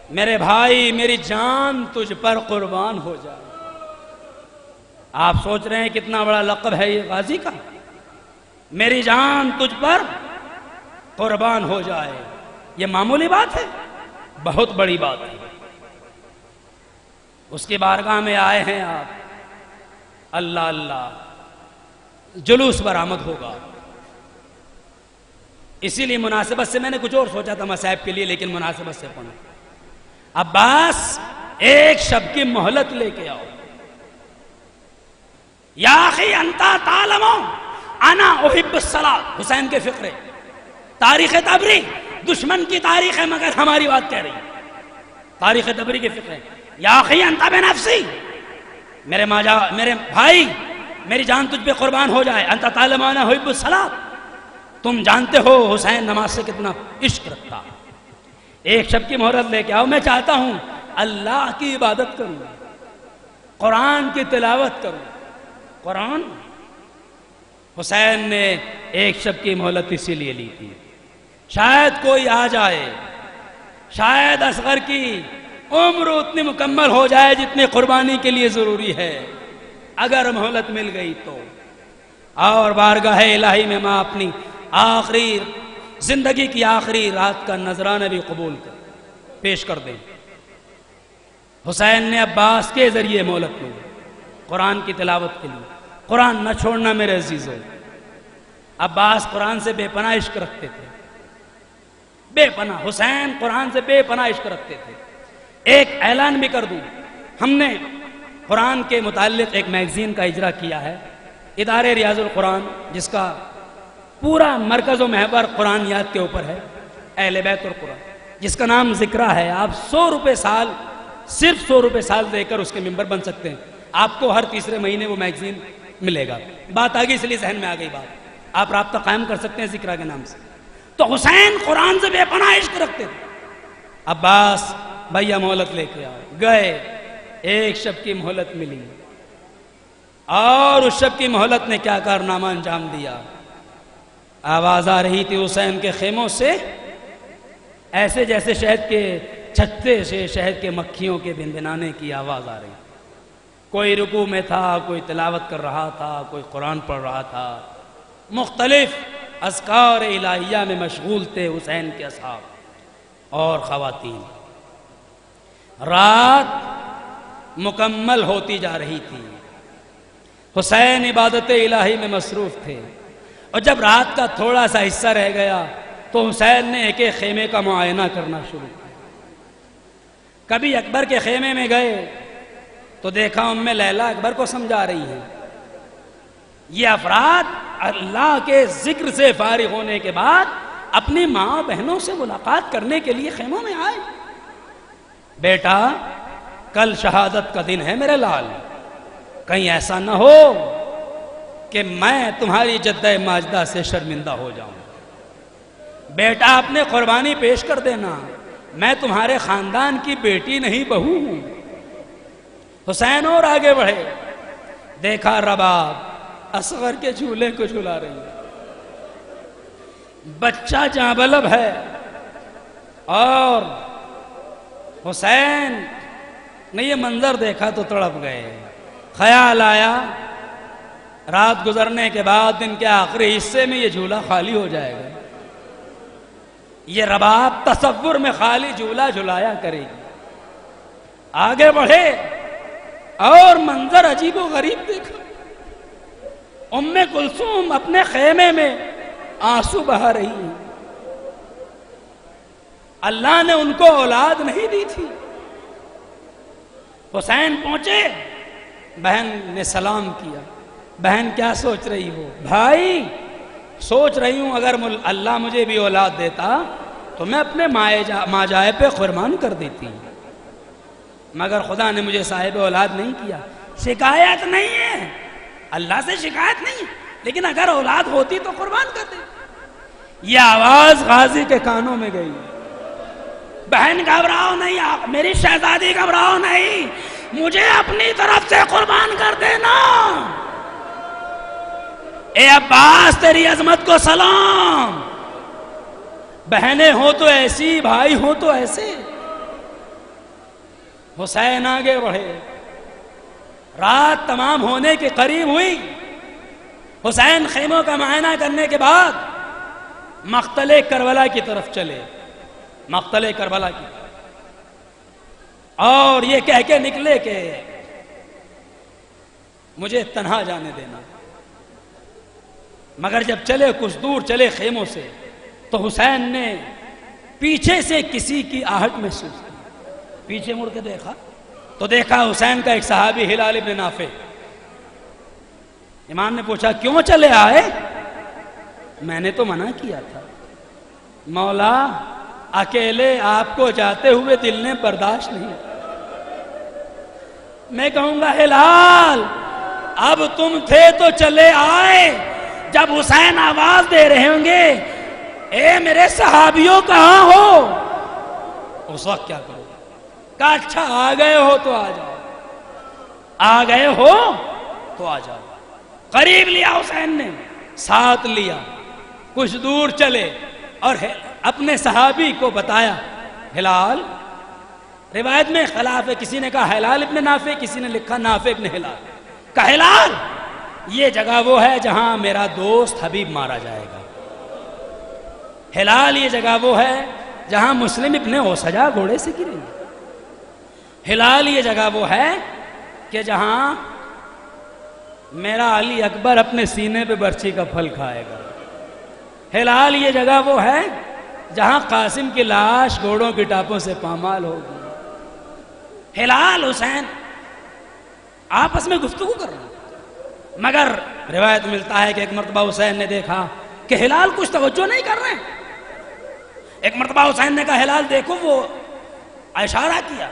میرے بھائی میری جان تجھ پر قربان ہو جائے. آپ سوچ رہے ہیں کتنا بڑا لقب ہے یہ غازی کا. میری جان تجھ پر قربان ہو جائے، یہ معمولی بات ہے؟ بہت بڑی بات ہے. اس کی بارگاہ میں آئے ہیں آپ، اللہ اللہ جلوس برآمد ہوگا. اسی لیے مناسبت سے میں نے کچھ اور سوچا تھا مصائب کے لیے، لیکن مناسبت سے پڑھا. عباس ایک شب کی مہلت لے کے آؤ. یا اخی انتا تعلم انا احب الصلاۃ، حسین کے فقرے. تاریخ تبری دشمن کی تاریخ ہے مگر ہماری بات کہہ رہی ہے. تاریخ تبری کے فقرے. یا اخی انتا بنفسی، میرے بھائی میری جان تجھ پہ قربان ہو جائے. انتا تعلم انا احب الصلاۃ، تم جانتے ہو حسین نماز سے کتنا عشق رکھتا. ایک شب کی مہلت لے کے آؤ، میں چاہتا ہوں اللہ کی عبادت کروں، قرآن کی تلاوت کروں. قرآن حسین نے ایک شب کی مہلت اسی لیے لی تھی، شاید کوئی آ جائے، شاید اصغر کی عمر اتنی مکمل ہو جائے جتنی قربانی کے لیے ضروری ہے. اگر مہلت مل گئی تو اور بارگاہ الہی میں ماں اپنی آخری زندگی کی آخری رات کا نذرانہ بھی قبول کر پیش کر دیں. حسین نے عباس کے ذریعے مہلت لی قرآن کی تلاوت کے لیے. قرآن نہ چھوڑنا میرے عزیزو. عباس قرآن سے بے پناہ عشق رکھتے تھے، بے پناہ. حسین قرآن سے بے پناہ عشق رکھتے تھے. ایک اعلان بھی کر دوں، ہم نے قرآن کے متعلق ایک میگزین کا اجرا کیا ہے، ادارے ریاض القرآن، جس کا پورا مرکز و محور قرآنیات کے اوپر ہے، اہل بیت القرآن، جس کا نام ذکرہ ہے. آپ 100 روپے سال، صرف 100 روپے سال دے کر اس کے ممبر بن سکتے ہیں. آپ کو ہر تیسرے مہینے وہ میگزین ملے گا. بات آگے اس لیے ذہن میں آ گئی بات. آپ رابطہ قائم کر سکتے ہیں ذکرہ کے نام سے. تو حسین قرآن سے بے پناہ عشق رکھتے تھے. عباس بھیا مہلت لے کے آؤ. گئے، ایک شب کی مہلت ملی، اور اس شب کی مہلت نے کیا کارنامہ انجام دیا. آواز آ رہی تھی حسین کے خیموں سے، ایسے جیسے شہد کے چھتے سے شہد کے مکھیوں کے بھنبھنانے کی آواز آ رہی. کوئی رکوع میں تھا، کوئی تلاوت کر رہا تھا، کوئی قرآن پڑھ رہا تھا. مختلف اذکار الہیہ میں مشغول تھے حسین کے اصحاب اور خواتین. رات مکمل ہوتی جا رہی تھی، حسین عبادت الہی میں مصروف تھے. اور جب رات کا تھوڑا سا حصہ رہ گیا تو حسین نے ایک ایک خیمے کا معائنہ کرنا شروع کیا. کبھی اکبر کے خیمے میں گئے تو دیکھا ام لیلا اکبر کو سمجھا رہی ہیں. یہ افراد اللہ کے ذکر سے فارغ ہونے کے بعد اپنی ماں بہنوں سے ملاقات کرنے کے لیے خیموں میں آئے. بیٹا کل شہادت کا دن ہے میرے لال، کہیں ایسا نہ ہو کہ میں تمہاری جدہ ماجدہ سے شرمندہ ہو جاؤں. بیٹا اپنے قربانی پیش کر دینا، میں تمہارے خاندان کی بیٹی نہیں بہو ہوں. حسین اور آگے بڑھے، دیکھا رباب اصغر کے جھولے کو جھلا رہی ہے، بچہ جانبلب ہے. اور حسین نے یہ منظر دیکھا تو تڑپ گئے. خیال آیا رات گزرنے کے بعد دن کے آخری حصے میں یہ جھولا خالی ہو جائے گا. یہ رباب تصور میں خالی جھولا جھلایا کرے گی. آگے بڑھے اور منظر عجیب و غریب دیکھا. ام کلثوم اپنے خیمے میں آنسو بہا رہی ہیں. اللہ نے ان کو اولاد نہیں دی تھی. حسین پہنچے، بہن نے سلام کیا. بہن کیا سوچ رہی ہو؟ بھائی سوچ رہی ہوں اگر اللہ مجھے بھی اولاد دیتا تو میں اپنے ماں جائے پہ قربان کر دیتی، مگر خدا نے مجھے صاحب اولاد نہیں کیا. شکایت نہیں ہے، اللہ سے شکایت نہیں، لیکن اگر اولاد ہوتی تو قربان کر دے. یہ آواز غازی کے کانوں میں گئی. بہن گھبراؤ نہیں، میری شہزادی گھبراؤ نہیں، مجھے اپنی طرف سے قربان کر دینا. اے عباس تیری عظمت کو سلام. بہنیں ہو تو ایسی، بھائی ہو تو ایسے. حسین آگے بڑھے، رات تمام ہونے کے قریب ہوئی، حسین خیموں کا معائنہ کرنے کے بعد مقتل کربلا کی طرف چلے، مقتل کربلا کی طرف، اور یہ کہہ کے نکلے کہ مجھے تنہا جانے دینا۔ مگر جب چلے کچھ دور چلے خیموں سے تو حسین نے پیچھے سے کسی کی آہٹ محسوس کی، پیچھے مڑ کے دیکھا تو دیکھا حسین کا ایک صحابی ہلال ابن نافع۔ امام نے پوچھا کیوں چلے آئے؟ میں نے تو منع کیا تھا مولا، اکیلے آپ کو جاتے ہوئے دل نے برداشت نہیں۔ میں کہوں گا ہلال اب تم تھے تو چلے آئے، جب حسین آواز دے رہے ہوں گے اے میرے صحابیوں کہاں ہو، اس وقت کیا کرو؟ کہا اچھا آ گئے ہو تو آ جاؤ، آ گئے ہو تو آ جاؤ۔ قریب لیا حسین نے، ساتھ لیا، کچھ دور چلے اور اپنے صحابی کو بتایا ہلال۔ روایت میں خلاف ہے، کسی نے کہا ہلال ابن نافع، کسی نے لکھا نافع ابن ہلال۔ کہا ہلال یہ جگہ وہ ہے جہاں میرا دوست حبیب مارا جائے گا، ہلال یہ جگہ وہ ہے جہاں مسلم ابن اوسجا گھوڑے سے گریں گے، ہلال یہ جگہ وہ ہے کہ جہاں میرا علی اکبر اپنے سینے پہ برچھی کا پھل کھائے گا، ہلال یہ جگہ وہ ہے جہاں قاسم کی لاش گھوڑوں کی ٹاپوں سے پامال ہوگی۔ ہلال حسین آپس میں گفتگو کر رہے ہیں، مگر روایت ملتا ہے کہ ایک مرتبہ حسین نے دیکھا کہ ہلال کچھ توجہ نہیں کر رہے ہیں۔ ایک مرتبہ حسین نے کہا ہلال دیکھو، وہ اشارہ کیا،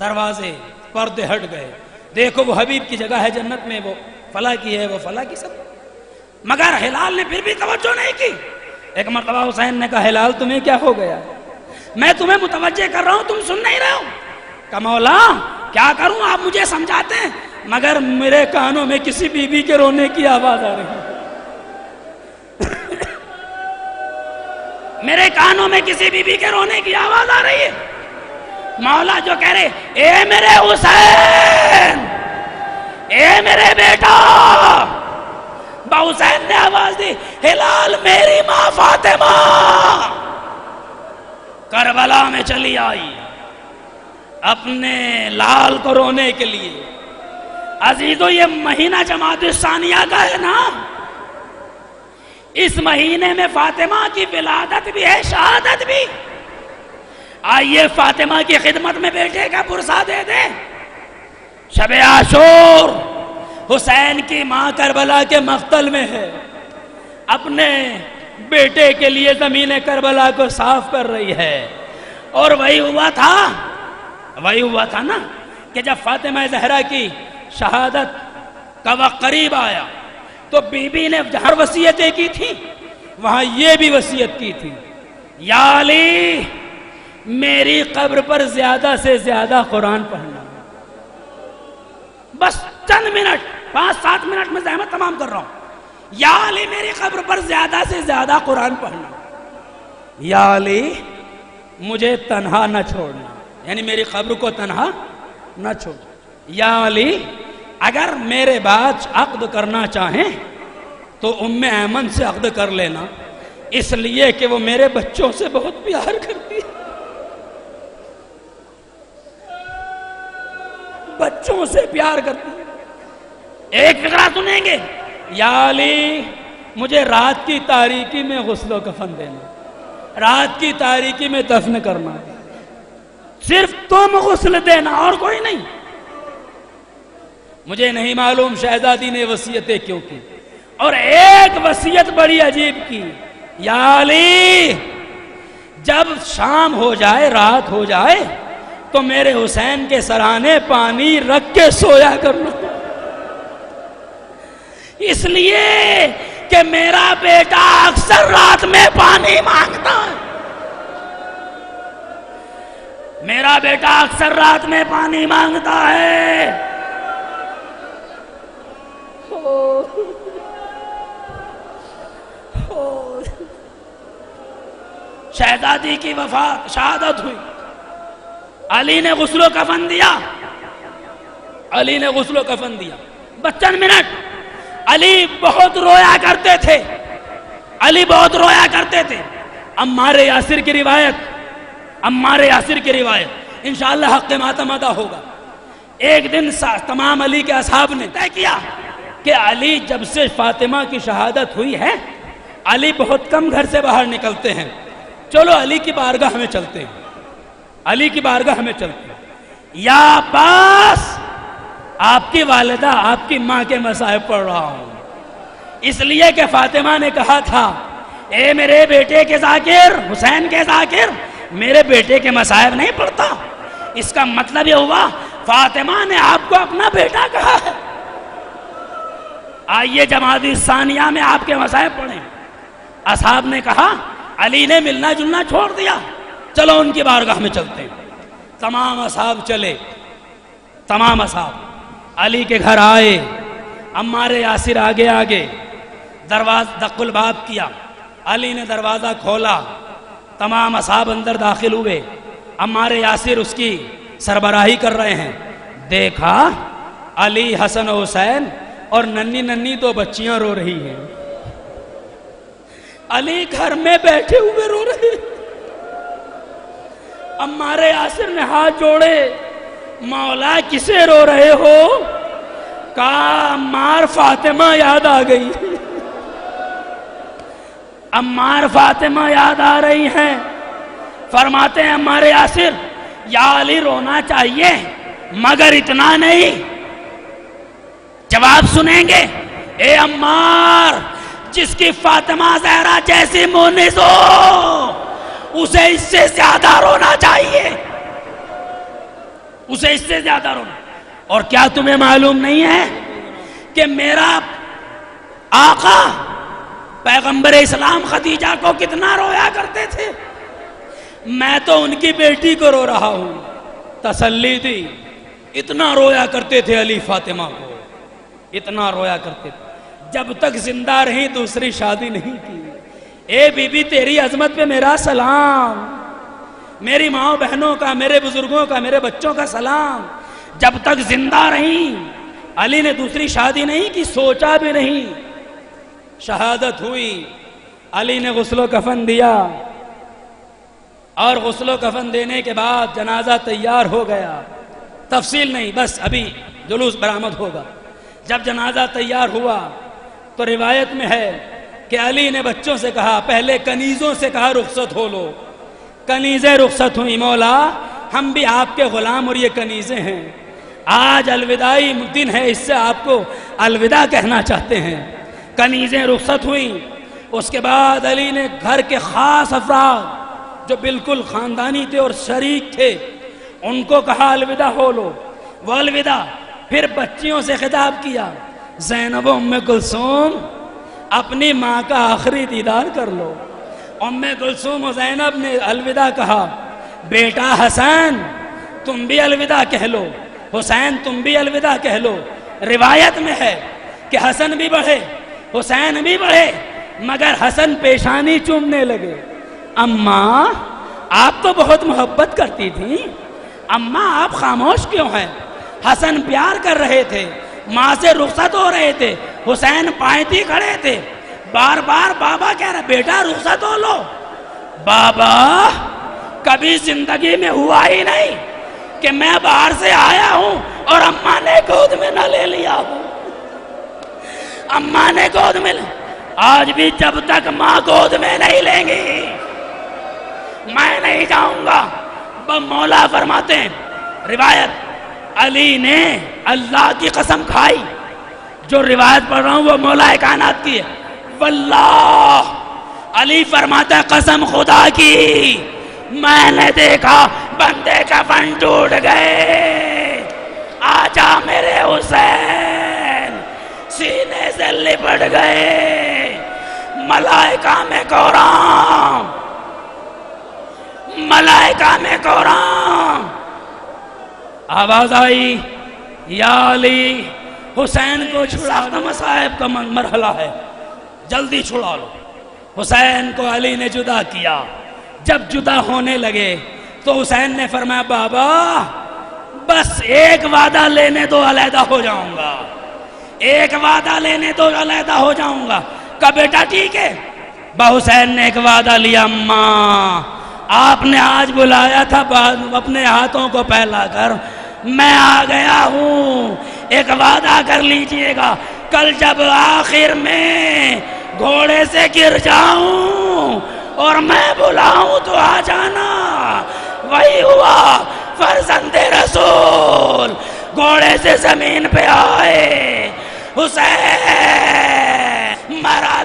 دروازے پردے ہٹ گئے، دیکھو وہ حبیب کی جگہ ہے جنت میں، وہ فلاں کی ہے، وہ فلاں کی سب، مگر ہلال نے پھر بھی توجہ نہیں کی۔ ایک مرتبہ حسین نے کہا ہلال تمہیں کیا ہو گیا؟ میں تمہیں متوجہ کر رہا ہوں تم سن نہیں رہے ہو۔ کہا مولا کیا کروں، آپ مجھے سمجھاتے ہیں مگر میرے کانوں میں کسی بی بی کے رونے کی آواز آ رہی ہے، میرے کانوں میں کسی بی بی کے رونے کی آواز آ رہی ہے۔ مولا جو کہہ رہے اے میرے حسین، اے میرے بیٹا، حسین نے آواز دی ہلال میری ماں فاطمہ کربلا میں چلی آئی اپنے لال کو رونے کے لیے۔ عزیزو یہ مہینہ جمادی الثانیہ کا ہے نا، اس مہینے میں فاطمہ کی ولادت بھی ہے، شہادت بھی۔ آئیے فاطمہ کی خدمت میں بیٹے کا پرسہ دے دیں۔ شب عاشور حسین کی ماں کربلا کے مقتل میں ہے، اپنے بیٹے کے لیے زمین کربلا کو صاف کر رہی ہے، اور وہی ہوا تھا نا کہ جب فاطمہ زہرا کی شہادت کا وقت قریب آیا تو بی بی نے جہاں وصیتیں کی تھی وہاں یہ بھی وصیت کی تھی، یا علی میری قبر پر زیادہ سے زیادہ قرآن پڑھنا۔ بس چند منٹ، 5-7 منٹ میں زحمت تمام کر رہا ہوں۔ یا علی میری قبر پر زیادہ سے زیادہ قرآن پڑھنا، یا علی مجھے تنہا نہ چھوڑنا، یعنی میری قبر کو تنہا نہ چھوڑ، یا علی اگر میرے بعد عقد کرنا چاہیں تو ام ایمن سے عقد کر لینا، اس لیے کہ وہ میرے بچوں سے بہت پیار کرتی ہے، بچوں سے پیار کرتی ہے۔ ایک فقرہ سنیں گے، یا علی مجھے رات کی تاریکی میں غسل و کفن دینا، رات کی تاریکی میں دفن کرنا، صرف تم غسل دینا اور کوئی نہیں۔ مجھے نہیں معلوم شہزادی نے وصیتیں کیوں کی، اور ایک وصیت بڑی عجیب کی، یا علی جب شام ہو جائے، رات ہو جائے تو میرے حسین کے سرانے پانی رکھ کے سویا کرنا، اس لیے کہ میرا بیٹا اکثر رات میں پانی مانگتا ہے، میرا بیٹا اکثر رات میں پانی مانگتا ہے۔ شہزادی کی وفات، شہادت ہوئی، علی نے غسل و کفن دیا، علی نے غسل و کفن دیا۔ بس چند منٹ، علی بہت رویا کرتے تھے، علی بہت رویا کرتے تھے۔ عمار یاسر کی روایت، عمار یاسر کی روایت انشاءاللہ حق ماتم ادا ہوگا۔ ایک دن تمام علی کے اصحاب نے طے کیا کہ علی جب سے فاطمہ کی شہادت ہوئی ہے، علی بہت کم گھر سے باہر نکلتے ہیں، چلو علی کی بارگاہ میں چلتے ہیں، علی کی بارگاہ میں چلتے ہیں۔ یا عباس، آپ کی والدہ، آپ کی ماں کے مصائب پڑھ رہا ہوں، اس لیے کہ فاطمہ نے کہا تھا اے میرے بیٹے کے ذاکر، حسین کے ذاکر، میرے بیٹے کے مصائب نہیں پڑھتا۔ اس کا مطلب یہ ہوا فاطمہ نے آپ کو اپنا بیٹا کہا ہے۔ آئیے جماعت ثانیہ میں آپ کے مصائب پڑھیں۔ اصحاب نے کہا علی نے ملنا جلنا چھوڑ دیا، چلو ان کی بارگاہ میں چلتے ہیں۔ تمام اصحاب چلے، تمام اصحاب علی کے گھر آئے۔ عمار یاسر آگے آگے، دروازہ دق الباب کیا، علی نے دروازہ کھولا، تمام اصحاب اندر داخل ہوئے۔ عمار یاسر اس کی سربراہی کر رہے ہیں۔ دیکھا علی، حسن و حسین اور ننھی ننھی دو بچیاں رو رہی ہیں۔ علی گھر میں بیٹھے ہوئے رو رہے۔ عمار یاسر نے ہاتھ جوڑے، مولا کسے رو رہے ہو؟ کہا عمار فاطمہ یاد آ گئی، عمار فاطمہ یاد آ رہی ہیں۔ فرماتے ہیں عمار یاسر یا علی رونا چاہیے مگر اتنا نہیں۔ جواب سنیں گے، اے عمار، جس کی فاطمہ زہرا جیسی مونس ہو اسے اس سے زیادہ رونا چاہیے، اسے اس سے زیادہ رونا۔ اور کیا تمہیں معلوم نہیں ہے کہ میرا آقا پیغمبر اسلام خدیجہ کو کتنا رویا کرتے تھے؟ میں تو ان کی بیٹی کو رو رہا ہوں، تسلی دی۔ اتنا رویا کرتے تھے علی فاطمہ کو، اتنا رویا کرتے تھے۔ جب تک زندہ رہی دوسری شادی نہیں کی۔ اے بی بی تیری عظمت پہ میرا سلام، میری ماں بہنوں کا، میرے بزرگوں کا، میرے بچوں کا سلام۔ جب تک زندہ رہی علی نے دوسری شادی نہیں کی، سوچا بھی نہیں۔ شہادت ہوئی، علی نے غسل و کفن دیا، اور غسل و کفن دینے کے بعد جنازہ تیار ہو گیا۔ تفصیل نہیں، بس ابھی جلوس برآمد ہوگا۔ جب جنازہ تیار ہوا تو روایت میں ہے کہ علی نے بچوں سے کہا، پہلے کنیزوں سے کہا رخصت ہو لو۔ کنیزیں رخصت ہوئی، مولا ہم بھی آپ کے غلام اور یہ کنیزیں ہیں، آج الوداعی دن ہے، اس سے آپ کو الوداع کہنا چاہتے ہیں۔ کنیزیں رخصت ہوئیں۔ اس کے بعد علی نے گھر کے خاص افراد جو بالکل خاندانی تھے اور شریک تھے ان کو کہا الوداع ہو لو، وہ الوداع۔ پھر بچیوں سے خطاب کیا، زینب و ام کلثوم اپنی ماں کا آخری دیدار کر لو۔ ام کلثوم و زینب نے الوداع کہا، بیٹا حسن تم بھی الوداع کہہ لو، حسین تم بھی الوداع کہہ لو۔ روایت میں ہے کہ حسن بھی بڑھے، حسین بھی بڑھے، مگر حسن پیشانی چومنے لگے۔ اماں آپ تو بہت محبت کرتی تھیں، اماں آپ خاموش کیوں ہیں؟ حسن پیار کر رہے تھے، ماں سے رخصت ہو رہے تھے، حسین پائیں کھڑے تھے، بار بار بابا کہہ رہے بیٹا رخصت ہو لو۔ بابا کبھی زندگی میں ہوا ہی نہیں کہ میں باہر سے آیا ہوں اور اماں نے گود میں نہ لے لیا ہوں، اماں نے گود میں آج بھی جب تک ماں گود میں نہیں لیں گی میں نہیں جاؤں گا۔ مولا فرماتے ہیں، روایت علی نے اللہ کی قسم کھائی، جو روایت پڑھ رہا ہوں وہ مولا کائنات کی ہے، واللہ علی فرماتا ہے قسم خدا کی میں نے دیکھا بندے کا فن ٹوٹ گئے، آجا میرے حسین، سینے سے لپٹ گئے، ملائکہ میں کرام، ملائکہ میں کرام۔ آواز آئی یا علی حسین کو چھڑا، مصائب کا مرحلہ ہے، جلدی چھڑا لو۔ حسین کو علی نے جدا کیا۔ جب جدا ہونے لگے تو حسین نے فرمایا بابا بس ایک وعدہ لینے دو علیحدہ ہو جاؤں گا، ایک وعدہ لینے دو علیحدہ ہو جاؤں گا۔ کہا بیٹا ٹھیک ہے۔ با حسین نے ایک وعدہ لیا، اماں آپ نے آج بلایا تھا اپنے ہاتھوں کو پھیلا کر، میں آ گیا ہوں، ایک وعدہ کر لیجئے گا، کل جب آخر میں گھوڑے سے گر جاؤں اور میں بلاؤں تو آ جانا۔ وہی ہوا، فرزند رسول گھوڑے سے زمین پہ آئے، حسین مرا